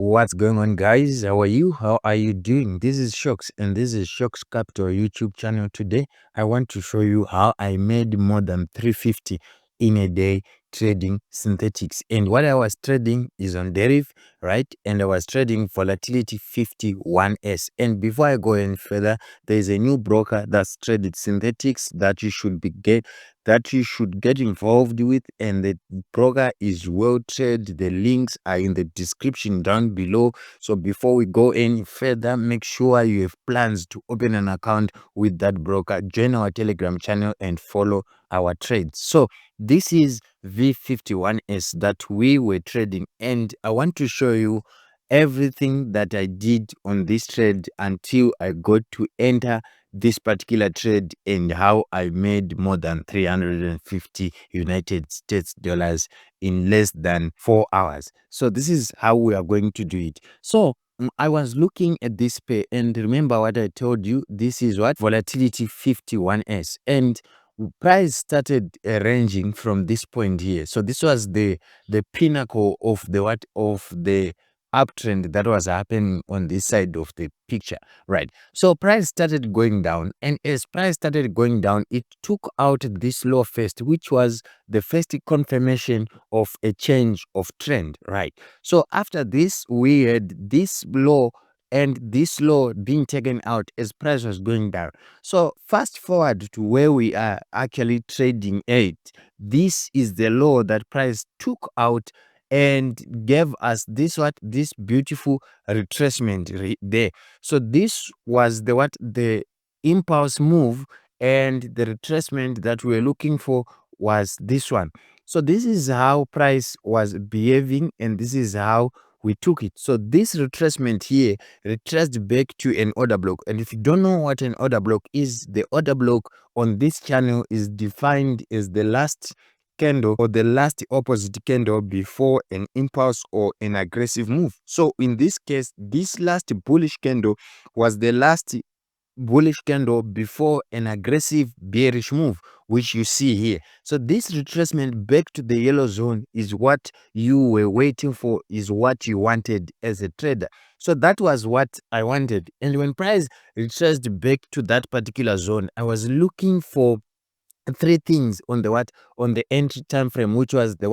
What's going on, guys? How are you? How are you doing? This is Shocks, and this is ShocksCapital YouTube channel. Today, I want to show you how I made more than 350 in a day trading synthetics. And what I was trading is on deriv, right? And I was trading volatility 51s. And before I go any further, there is a new broker that's traded synthetics that you should get involved with, and the broker is WorldTrade. The links are in the description down below. So before we go any further, make sure you have plans to open an account with that broker. Join our Telegram channel and follow our trades. So this is V51s that we were trading, and I want to show you everything that I did on this trade until I got to enter this particular trade, and how I made more than 350 United States dollars in less than 4 hours. So this is how we are going to do it. So I was looking at this pair, and remember what I told you, this is what volatility 51s, and price started ranging from this point here. So this was the pinnacle of the uptrend that was happening on this side of the picture, right? So price started going down, and as price started going down, it took out this low first, which was the first confirmation of a change of trend, right? So after this, we had this low and this low being taken out as price was going down. So fast forward to where we are actually trading at. This is the low that price took out and gave us this beautiful retracement there. So this was the impulse move, and the retracement that we're looking for was this one. So this is how price was behaving, and this is how we took it. So this retracement here retraced back to an order block. And if you don't know what an order block is, the order block on this channel is defined as the last candle or the last opposite candle before an impulse or an aggressive move. So in this case, this last bullish candle was the last bullish candle before an aggressive bearish move, which you see here. So this retracement back to the yellow zone is what you were waiting for, is what you wanted as a trader. So that was what I wanted. And when price retraced back to that particular zone, I was looking for three things on the entry time frame, which was the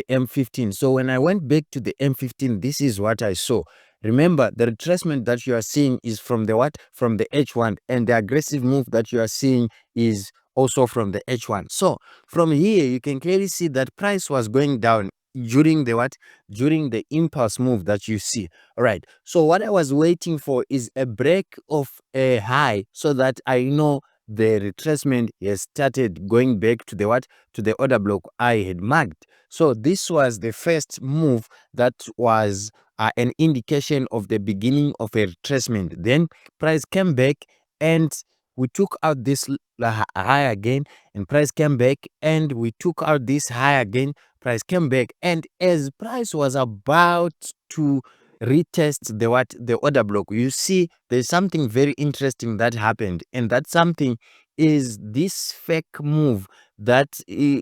M15. So when I went back to the M15, this is what I saw. Remember, the retracement that you are seeing is from the H1, and the aggressive move that you are seeing is also from the H1. So from here, you can clearly see that price was going down during the impulse move that you see. All right, so what I was waiting for is a break of a high, so that I know the retracement has started going back to the order block I had marked. So this was the first move that was an indication of the beginning of a retracement. Then price came back, and we took out this high again, and price came back, and we took out this high again, price came back, and as price was about to retest the order block, you see there's something very interesting that happened, and that something is this fake move that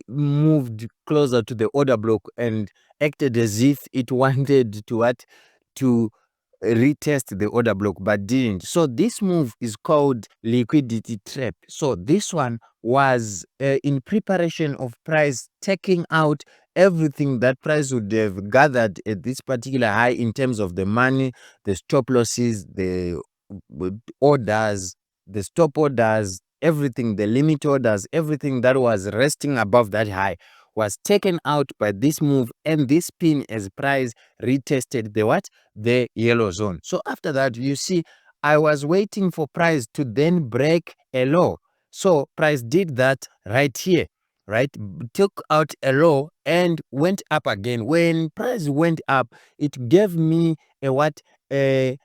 moved closer to the order block and acted as if it wanted to retest the order block but didn't. So this move is called liquidity trap. So this one was in preparation of price taking out everything that price would have gathered at this particular high in terms of the money, the stop losses, the orders, the stop orders, everything, the limit orders, everything that was resting above that high was taken out by this move, and this pin as price retested the yellow zone. So after that, you see, I was waiting for price to then break a low. So price did that right here, right? Took out a low and went up again. When price went up, it gave me a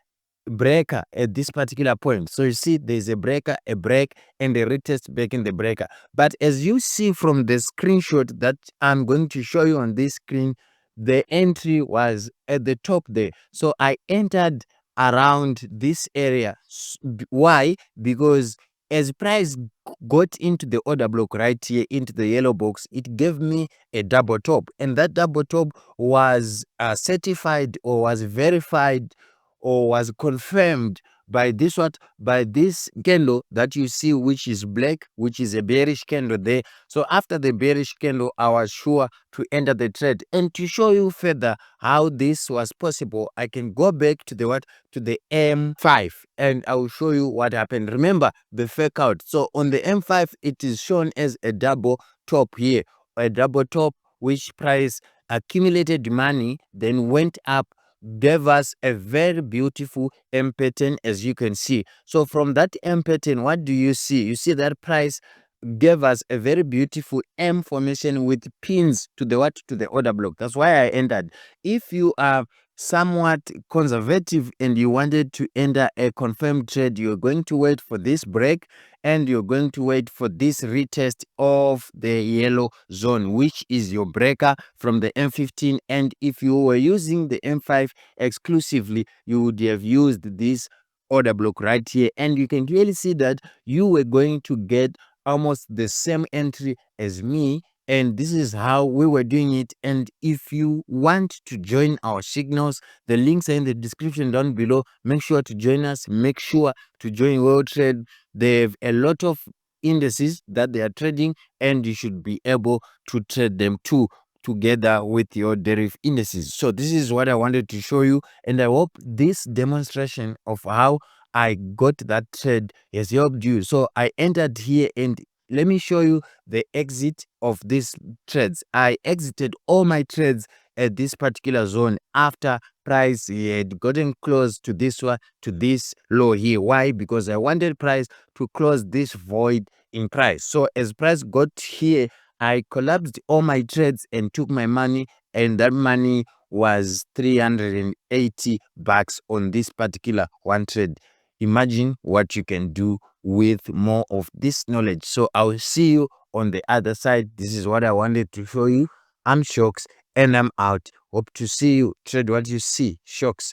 breaker at this particular point. So you see there's a breaker, a break, and a retest back in the breaker. But as you see from the screenshot that I'm going to show you on this screen, the entry was at the top there. So I entered around this area. Why? Because as price got into the order block right here, into the yellow box, it gave me a double top, and that double top was certified or was verified or was confirmed by this by this candle that you see, which is black, which is a bearish candle there. So after the bearish candle, I was sure to enter the trade. And to show you further how this was possible, I can go back to the to the M5, and I will show you what happened. Remember the fake out. So on the M5, it is shown as a double top here, a double top which price accumulated money, then went up, gave us a very beautiful M pattern, as you can see. So from that M pattern, what do you see? You see that price gave us a very beautiful M formation with pins to the to the order block. That's why I entered. If you are somewhat conservative and you wanted to enter a confirmed trade, you're going to wait for this break, and you're going to wait for this retest of the yellow zone, which is your breaker from the M15. And if you were using the M5 exclusively, you would have used this order block right here, and you can clearly see that you were going to get almost the same entry as me, and this is how we were doing it. And if you want to join our signals, the links are in the description down below. Make sure to join us. Make sure to join World Trade. They have a lot of indices that they are trading, and you should be able to trade them too, together with your derivative indices. So this is what I wanted to show you, and I hope this demonstration of how I got that trade has helped you. So I entered here, and let me show you the exit of these trades. I exited all my trades at this particular zone after price had gotten close to this one, to this low here. Why? Because I wanted price to close this void in price. So as price got here, I collapsed all my trades and took my money, and that money was 380 bucks on this particular one trade. Imagine what you can do with more of this knowledge. So I'll see you on the other side. This is what I wanted to show you. I'm Shocks, and I'm out. Hope to see you. Trade what you see. Shocks.